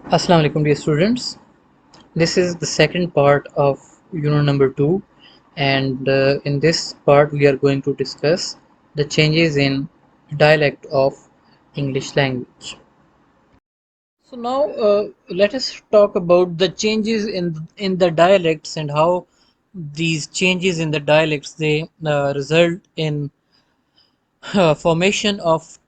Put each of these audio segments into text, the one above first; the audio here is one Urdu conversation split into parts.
Assalamu alaikum dear students. This is the second part of unit number 2, and in this part we are going to discuss the changes in dialect of English language. So now let us talk about the changes in the dialects and how these changes in the dialects they result in formation of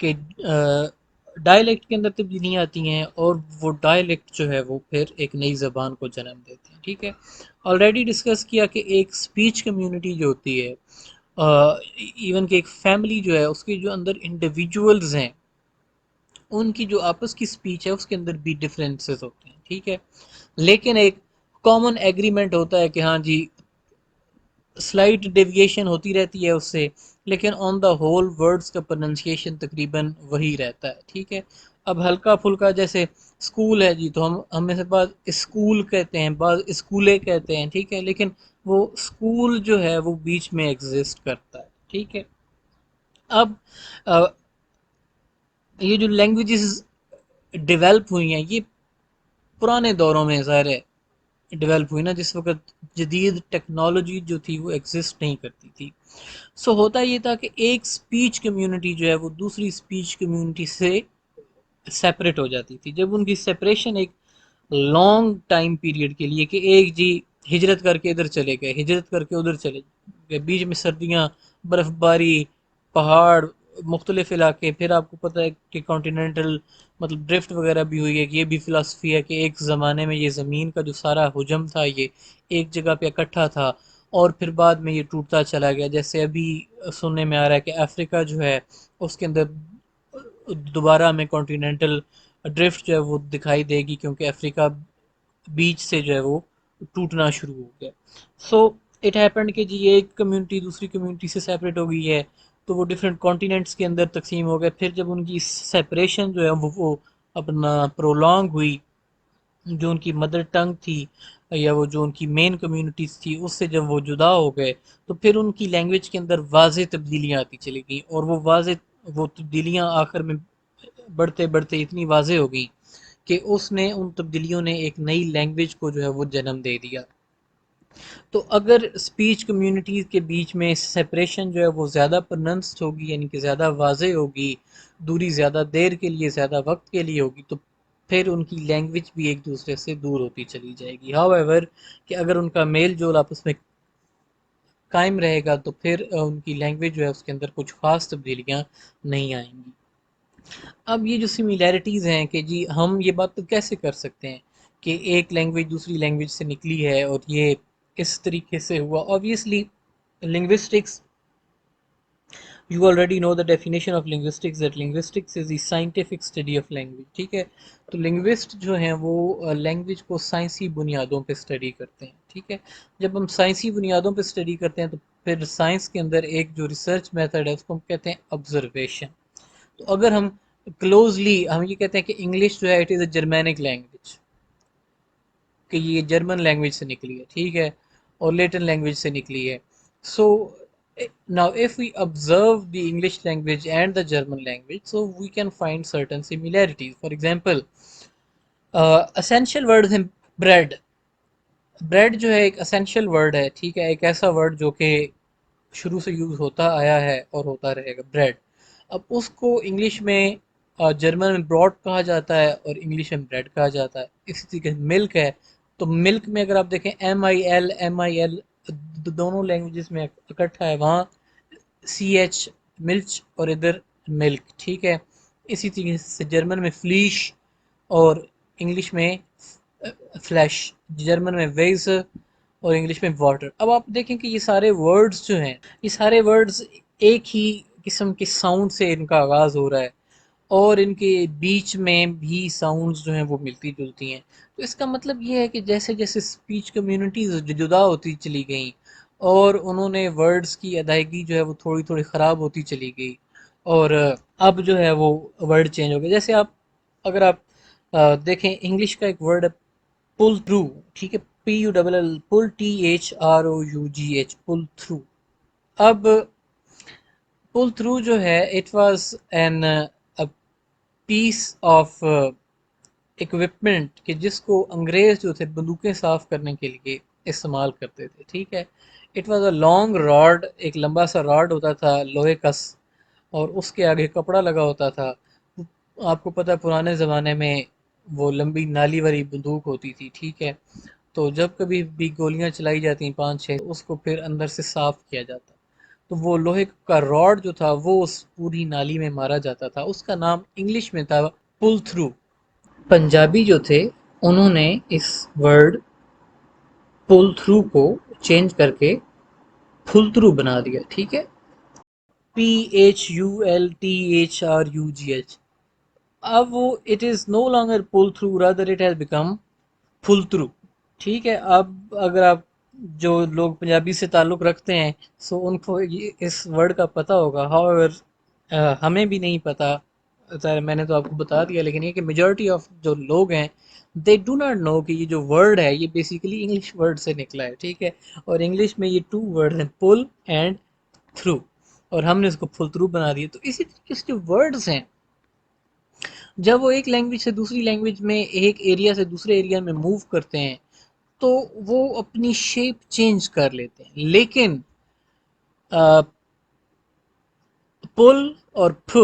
کہ ڈائلیکٹ کے اندر تبدیلیاں آتی ہیں اور وہ ڈائلیکٹ جو ہے وہ پھر ایک نئی زبان کو جنم دیتے ہیں. ٹھیک ہے، آلریڈی ڈسکس کیا کہ ایک اسپیچ کمیونٹی جو ہوتی ہے، ایون کہ ایک فیملی جو ہے اس کے جو اندر انڈیویجولز ہیں ان کی جو آپس کی اسپیچ ہے اس کے اندر بھی ڈفرینسز ہوتے ہیں. ٹھیک ہے، لیکن ایک کامن ایگریمنٹ ہوتا ہے کہ ہاں جی سلائٹ ڈیویشن ہوتی رہتی ہے اس سے، لیکن آن دا ہول ورڈز کا پروننسیشن تقریباً وہی رہتا ہے. ٹھیک ہے، اب ہلکا پھلکا جیسے اسکول ہے جی تو ہم میں سے بعض اسکول کہتے ہیں، بعض اسکولے کہتے ہیں. ٹھیک ہے، لیکن وہ اسکول جو ہے وہ بیچ میں ایگزسٹ کرتا ہے. ٹھیک ہے، اب یہ جو لینگویجز ڈیولپ ہوئی ہیں یہ پرانے دوروں میں ظاہر ہے ڈیولپ ہوئی نا، جس وقت جدید ٹیکنالوجی جو تھی وہ ایگزسٹ نہیں کرتی تھی. سو ہوتا یہ تھا کہ ایک اسپیچ کمیونٹی جو ہے وہ دوسری اسپیچ کمیونٹی سے سیپریٹ ہو جاتی تھی. جب ان کی سیپریشن ایک لانگ ٹائم پیریڈ کے لیے کہ ایک جی ہجرت کر کے ادھر چلے گئے، ہجرت کر کے ادھر چلے گئے، بیچ میں سردیاں، برف باری، پہاڑ، مختلف علاقے، پھر آپ کو پتہ ہے کہ کانٹیننٹل مطلب ڈرفٹ وغیرہ بھی ہوئی ہے. کہ یہ بھی فلاسفی ہے کہ ایک زمانے میں یہ زمین کا جو سارا حجم تھا یہ ایک جگہ پہ اکٹھا تھا اور پھر بعد میں یہ ٹوٹتا چلا گیا. جیسے ابھی سننے میں آ رہا ہے کہ افریقہ جو ہے اس کے اندر دوبارہ ہمیں کانٹیننٹل ڈرفٹ جو ہے وہ دکھائی دے گی کیونکہ افریقہ بیچ سے جو ہے وہ ٹوٹنا شروع ہو گیا. سو اٹ ہیپنڈ کہ جی ایک کمیونٹی دوسری کمیونٹی سے سیپریٹ ہو گئی ہے تو وہ ڈفرینٹ کانٹیننٹس کے اندر تقسیم ہو گئے. پھر جب ان کی سیپریشن جو ہے وہ اپنا پرولونگ ہوئی، جو ان کی مدر ٹنگ تھی یا وہ جو ان کی مین کمیونٹیز تھی اس سے جب وہ جدا ہو گئے تو پھر ان کی لینگویج کے اندر واضح تبدیلیاں آتی چلی گئیں، اور وہ واضح وہ تبدیلیاں آخر میں بڑھتے بڑھتے اتنی واضح ہو گئی کہ اس نے ان تبدیلیوں نے ایک نئی لینگویج کو جو ہے وہ جنم دے دیا. تو اگر اسپیچ کمیونٹیز کے بیچ میں سپریشن جو ہے وہ زیادہ پرننسڈ ہوگی، یعنی کہ زیادہ واضح ہوگی، دوری زیادہ دیر کے لیے زیادہ وقت کے لیے ہوگی، تو پھر ان کی لینگویج بھی ایک دوسرے سے دور ہوتی چلی جائے گی. ہاؤ ایور کہ اگر ان کا میل جول آپس میں قائم رہے گا تو پھر ان کی لینگویج جو ہے اس کے اندر کچھ خاص تبدیلیاں نہیں آئیں گی. اب یہ جو سملیرٹیز ہیں کہ جی ہم یہ بات تو کیسے کر سکتے ہیں کہ ایک لینگویج دوسری لینگویج سے نکلی ہے اور یہ کس طریقے سے ہوا. Obviously linguistics, you already know the definition of linguistics, that linguistics is the scientific study of language. ٹھیک ہے، تو لنگوسٹ جو ہیں وہ لینگویج کو سائنسی بنیادوں پہ اسٹڈی کرتے ہیں. ٹھیک ہے، جب ہم سائنسی بنیادوں پہ اسٹڈی کرتے ہیں تو پھر سائنس کے اندر ایک جو ریسرچ میتھڈ ہے اس کو ہم کہتے ہیں آبزرویشن. تو اگر ہم کلوزلی ہم یہ کہتے ہیں کہ انگلش جو ہے it is a Germanic language, کہ یہ جرمن لینگویج سے نکلی ہے. ٹھیک ہے، اور لیٹن لینگویج سے نکلی ہے. سو now if we observe the English language and the German language, so we can find certain similarities. For example, essential words ہیں bread. bread جو ہے ایک essential word ہے. ٹھیک ہے، ایک ایسا ورڈ جو کہ شروع سے یوز ہوتا آیا ہے اور ہوتا رہے گا، بریڈ. اب اس کو انگلش میں جرمن میں براڈ کہا جاتا ہے اور انگلش میں بریڈ کہا جاتا ہے. اسی طریقے سے ملک ہے تو ملک میں اگر آپ دیکھیں ایم آئی ایل دونوں لینگویجز میں اکٹھا ہے، وہاں سی ایچ ملچ اور ادھر ملک. ٹھیک ہے، اسی طریقے سے جرمن میں فلیش اور انگلش میں فلیش، جرمن میں ویز اور انگلش میں واٹر. اب آپ دیکھیں کہ یہ سارے ورڈز جو ہیں یہ سارے ورڈز ایک ہی قسم کے ساؤنڈ سے ان کا آغاز ہو رہا ہے اور ان کے بیچ میں بھی ساؤنڈز جو ہیں وہ ملتی جلتی ہیں. تو اس کا مطلب یہ ہے کہ جیسے جیسے اسپیچ کمیونٹیز جدا ہوتی چلی گئیں اور انہوں نے ورڈز کی ادائیگی جو ہے وہ تھوڑی تھوڑی خراب ہوتی چلی گئی اور اب جو ہے وہ ورڈ چینج ہو گئے. جیسے آپ اگر آپ دیکھیں انگلش کا ایک ورڈ ہے پل تھرو. ٹھیک ہے، پی یو ڈبل ایل پل THROUGH پل تھرو. اب پل تھرو جو ہے it was an piece of equipment کہ جس کو انگریز جو تھے بندوقیں صاف کرنے کے لیے استعمال کرتے تھے، ٹھیک ہے. It was a long rod, ایک لمبا سا راڈ ہوتا تھا لوہے کا، اور اس کے آگے کپڑا لگا ہوتا تھا. آپ کو پتہ ہے پرانے زمانے میں وہ لمبی نالی والی بندوق ہوتی تھی، ٹھیک ہے. تو جب کبھی بھی گولیاں چلائی جاتی ہیں 5 6، اس کو پھر اندر سے صاف کیا جاتا. تو وہ لوہے کا راڈ جو تھا وہ اس پوری نالی میں مارا جاتا تھا. اس کا نام انگلش میں تھا پل تھرو. پنجابی جو تھے انہوں نے اس ورڈ پل تھرو کو چینج کر کے پھل تھرو بنا دیا، ٹھیک ہے. PHULTHRUGH. اب وہ it is no longer pull through, rather it has become پھل تھرو، ٹھیک ہے. اب اگر آپ جو لوگ پنجابی سے تعلق رکھتے ہیں سو ان کو اس ورڈ کا پتہ ہوگا. ہاؤ ہمیں بھی نہیں پتہ، ظاہر میں نے تو آپ کو بتا دیا، لیکن یہ کہ میجورٹی آف جو لوگ ہیں دے ڈو ناٹ نو کہ یہ جو ورڈ ہے یہ بیسیکلی انگلش ورڈ سے نکلا ہے، ٹھیک ہے. اور انگلش میں یہ 2 ورڈ ہیں، پل اینڈ تھرو، اور ہم نے اس کو پھل تھرو بنا دیا. تو اسی طریقے سے جو ورڈز ہیں جب وہ ایک لینگویج سے دوسری لینگویج میں، ایک ایریا سے دوسرے ایریا میں موو کرتے ہیں تو وہ اپنی شیپ چینج کر لیتے ہیں. لیکن پل اور پ،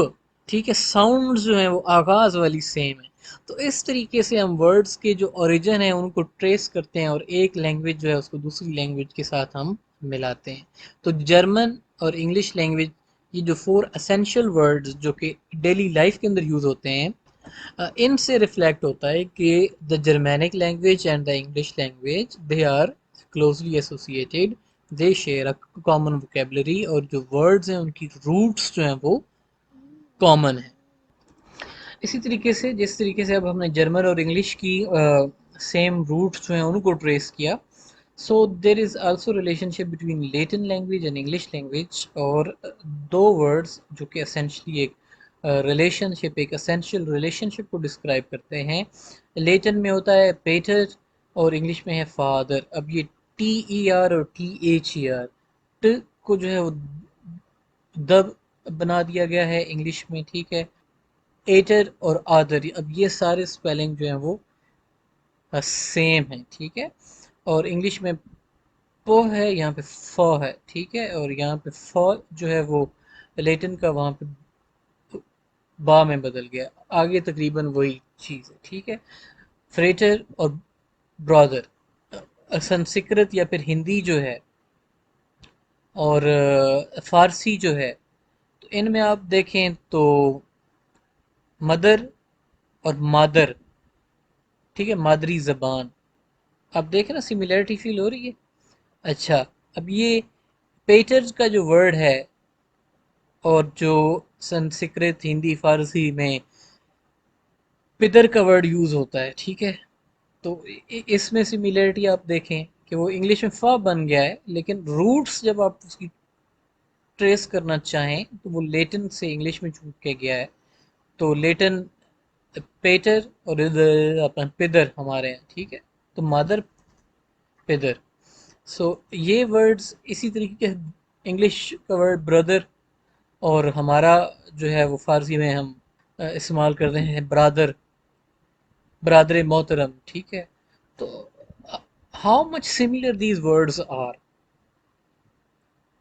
ٹھیک ہے، ساؤنڈز جو ہیں وہ آغاز والی سیم ہے. تو اس طریقے سے ہم ورڈز کے جو اوریجن ہیں ان کو ٹریس کرتے ہیں اور ایک لینگویج جو ہے اس کو دوسری لینگویج کے ساتھ ہم ملاتے ہیں. تو جرمن اور انگلش لینگویج، یہ جو 4 اسینشیل ورڈز جو کہ ڈیلی لائف کے اندر یوز ہوتے ہیں، ان سے ریفلیکٹ ہوتا ہے کہ the Germanic language and the English language they are closely associated, they share a common vocabulary, اور جو ورڈز ہیں ان کی روٹس جو ہیں وہ کامن ہیں. اسی طریقے سے جس طریقے سے اب ہم نے جرمن اور انگلش کی سیم روٹس جو ہیں ان کو ٹریس کیا، so there is also relationship between Latin language and English language. اور 2 ورڈز جو کہ اسینشلی ایک ریلیشن شپ، ایک اسینشیل ریلیشن شپ کو ڈسکرائب کرتے ہیں. لیٹن میں ہوتا ہے پیٹر اور انگلش میں ہے فادر. اب یہ TER اور THER کو جو ہے وہ دب بنا دیا گیا ہے انگلش میں، ٹھیک ہے. ایٹر اور آدر، اب یہ سارے سپیلنگ جو ہیں وہ سیم ہیں، ٹھیک ہے. اور انگلش میں پو ہے، یہاں پہ فو ہے، ٹھیک ہے. اور یہاں پہ فو جو ہے وہ لیٹن کا وہاں پہ با میں بدل گیا، آگے تقریباً وہی چیز ہے، ٹھیک ہے. فریٹر اور برادر، سنسکرت یا پھر ہندی جو ہے اور فارسی جو ہے، تو ان میں آپ دیکھیں تو مدر اور مادر، ٹھیک ہے، مادری زبان. آپ دیکھیں نا سملیرٹی فیل ہو رہی ہے. اچھا، اب یہ پیٹرز کا جو ورڈ ہے اور جو سنسکرت ہندی فارسی میں پدر کا ورڈ یوز ہوتا ہے، ٹھیک ہے. تو اس میں سملیرٹی آپ دیکھیں کہ وہ انگلش میں فا بن گیا ہے، لیکن روٹس جب آپ اس کی ٹریس کرنا چاہیں تو وہ لیٹن سے انگلش میں چھوٹ کے گیا ہے. تو لیٹن پیٹر اور ادھر اپنا پدر ہمارے ہیں، ٹھیک ہے. تو مادر، پدر. سو یہ ورڈز اسی طریقے کے انگلش کا ورڈ بردر، اور ہمارا جو ہے وہ فارسی میں ہم استعمال کرتے ہیں برادر، برادر محترم، ٹھیک ہے. تو how much similar these words are,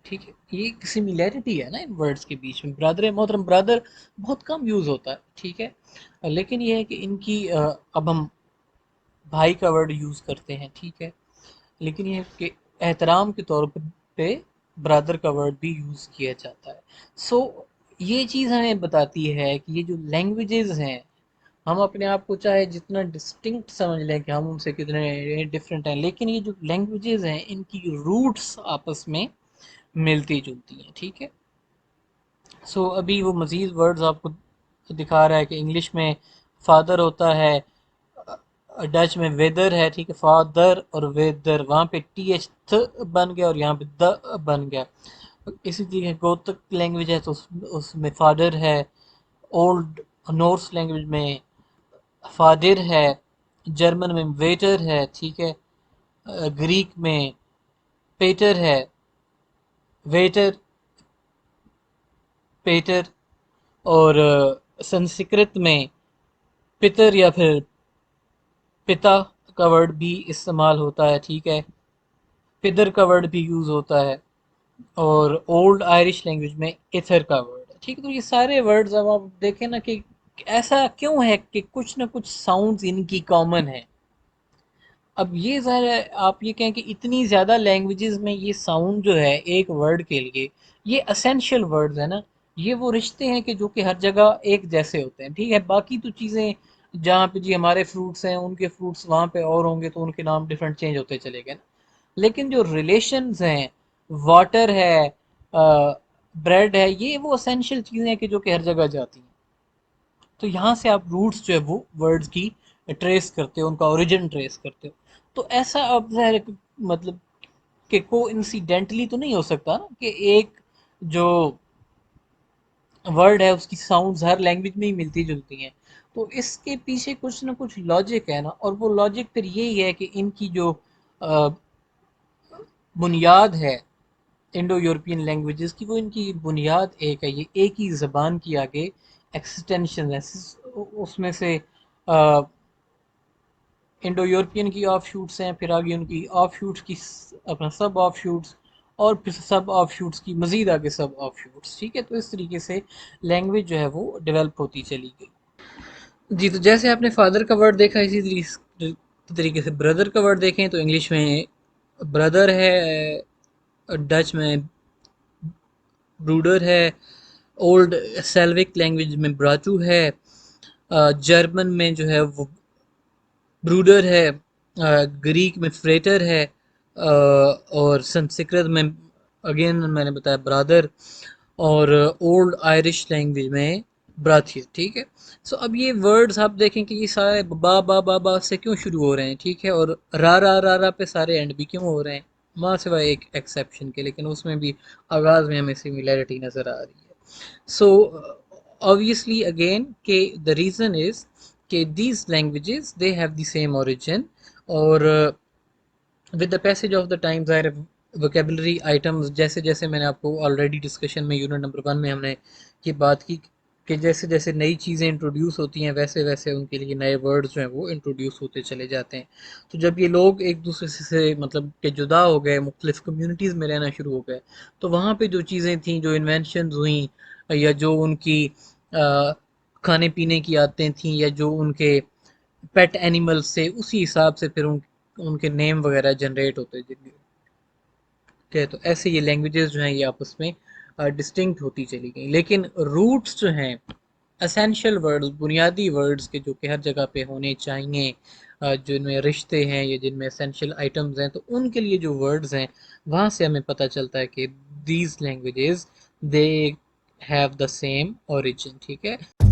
ٹھیک ہے. یہ ایک سملیرٹی ہے نا ان ورڈز کے بیچ میں. برادر محترم، برادر بہت کم یوز ہوتا ہے، ٹھیک ہے. لیکن یہ ہے کہ ان کی اب ہم بھائی کا ورڈ یوز کرتے ہیں، ٹھیک ہے. لیکن یہ کہ احترام کے طور پہ برادر کا ورڈ بھی یوز کیا جاتا ہے. سو یہ چیز ہمیں بتاتی ہے کہ یہ جو لینگویجز ہیں، ہم اپنے آپ کو چاہے جتنا ڈسٹنکٹ سمجھ لیں کہ ہم ان سے کتنے ڈفرینٹ ہیں، لیکن یہ جو لینگویجز ہیں ان کی روٹس آپس میں ملتی جلتی ہیں، ٹھیک ہے. سو ابھی وہ مزید ورڈز آپ کو دکھا رہا ہے کہ انگلش میں فادر ہوتا ہے، ڈچ میں ویدر ہے، ٹھیک ہے، فادر اور ویدر، وہاں پہ ٹی ایچ تھ بن گیا اور یہاں پہ د بن گیا. اسی طریقے گوتک لینگویج ہے تو اس میں فادر ہے. اولڈ نورس لینگویج میں فادر ہے. جرمن میں ویٹر ہے، ٹھیک ہے. گریک میں پیٹر ہے، ویٹر، پیٹر. اور سنسکرت میں پتر یا پھر پتا کا ورڈ بھی استعمال ہوتا ہے، ٹھیک ہے، پدر کا ورڈ بھی یوز ہوتا ہے، اور اولڈ آئرش لینگویج میں ایتھر کا ورڈ ہے، ٹھیک ہے۔ تو یہ سارے ورڈز اب آپ دیکھیں نا کہ ایسا کیوں ہے کہ کچھ نہ کچھ ساؤنڈز ان کی کامن ہے۔ اب یہ ظاہر ہے آپ یہ کہیں کہ اتنی زیادہ لینگویجز میں یہ ساؤنڈ جو ہے ایک ورڈ کے لیے، یہ اسینشیل ورڈز ہیں نا، یہ وہ رشتے ہیں کہ جو کہ ہر جگہ ایک جیسے ہوتے ہیں، ٹھیک ہے۔ باقی تو چیزیں جہاں پہ جی ہمارے فروٹس ہیں ان کے فروٹس وہاں پہ اور ہوں گے تو ان کے نام ڈیفرنٹ چینج ہوتے چلے گئے نا، لیکن جو ریلیشنز ہیں، واٹر ہے، بریڈ ہے، یہ وہ اسینشیل چیزیں ہیں کہ جو کہ ہر جگہ جاتی ہیں۔ تو یہاں سے آپ روٹس جو ہے وہ ورڈز کی ٹریس کرتے ہو، ان کا اوریجن ٹریس کرتے ہو۔ تو ایسا اب ظاہر ہے مطلب کہ کو انسیڈنٹلی تو نہیں ہو سکتا نا کہ ایک جو ورڈ ہے اس کی ساؤنڈز ہر لینگویج میں ہی ملتی جلتی ہیں۔ تو اس کے پیچھے کچھ نہ کچھ لاجک ہے نا، اور وہ لاجک پھر یہی ہے کہ ان کی جو بنیاد ہے انڈو یورپین لینگویجز کی، وہ ان کی بنیاد ایک ہے، یہ ایک ہی زبان کی آگے ایکسٹینشن ہے۔ اس میں سے انڈو یورپین کی آف شوٹس ہیں، پھر آگے ان کی آف شوٹس کی اپنا سب آف شوٹس، اور پھر سب آف شوٹس کی مزید آگے سب آف شوٹس، ٹھیک ہے۔ تو اس طریقے سے لینگویج جو ہے وہ ڈیولپ ہوتی چلی گئی۔ جی تو جیسے آپ نے فادر کا ورڈ دیکھا، اسی طریقے سے بردر کا ورڈ دیکھیں تو انگلش میں بردر ہے، ڈچ میں بروڈر ہے، اولڈ سیلوک لینگویج میں براچو ہے، جرمن میں جو ہے وہ بروڈر ہے، گریک میں فریٹر ہے، اور سنسکرت میں اگین میں نے بتایا برادر، اور اولڈ آئرش لینگویج میں براتھیہ، ٹھیک ہے۔ سو اب یہ ورڈز آپ دیکھیں کہ یہ سارے با با با با سے کیوں شروع ہو رہے ہیں، ٹھیک ہے، اور را را را را پہ سارے اینڈ بھی کیوں ہو رہے ہیں، ماں سوائے ایک ایکسیپشن کے، لیکن اس میں بھی آغاز میں ہمیں سملیرٹی نظر آ رہی ہے۔ سو obviously again کہ the reason is کہ these languages they have the same origin، اور with the passage of the time ظاہر ووکیبلری آئٹمز جیسے جیسے میں نے آپ کو آلریڈی ڈسکشن میں یونٹ نمبر 1 میں ہم نے یہ بات کی کہ جیسے جیسے نئی چیزیں انٹروڈیوس ہوتی ہیں ویسے ویسے ان کے لیے نئے ورڈز جو ہیں وہ انٹروڈیوس ہوتے چلے جاتے ہیں۔ تو جب یہ لوگ ایک دوسرے سے مطلب کہ جدا ہو گئے، مختلف کمیونٹیز میں رہنا شروع ہو گئے، تو وہاں پہ جو چیزیں تھیں، جو انوینشنز ہوئیں، یا جو ان کی کھانے پینے کی عادتیں تھیں، یا جو ان کے پیٹ اینیمل سے، اسی حساب سے پھر ان کے نیم وغیرہ جنریٹ ہوتے تھے۔ تو ایسے یہ لینگویجز جو ہیں یہ آپس میں ڈسٹنکٹ ہوتی چلی گئیں، لیکن روٹس جو ہیں اسینشیل ورڈز، بنیادی ورڈز کے جو کہ ہر جگہ پہ ہونے چاہیے، جن میں رشتے ہیں یا جن میں اسینشیل آئٹمز ہیں، تو ان کے لیے جو ورڈز ہیں وہاں سے ہمیں پتہ چلتا ہے کہ these languages they have the same origin, ٹھیک ہے۔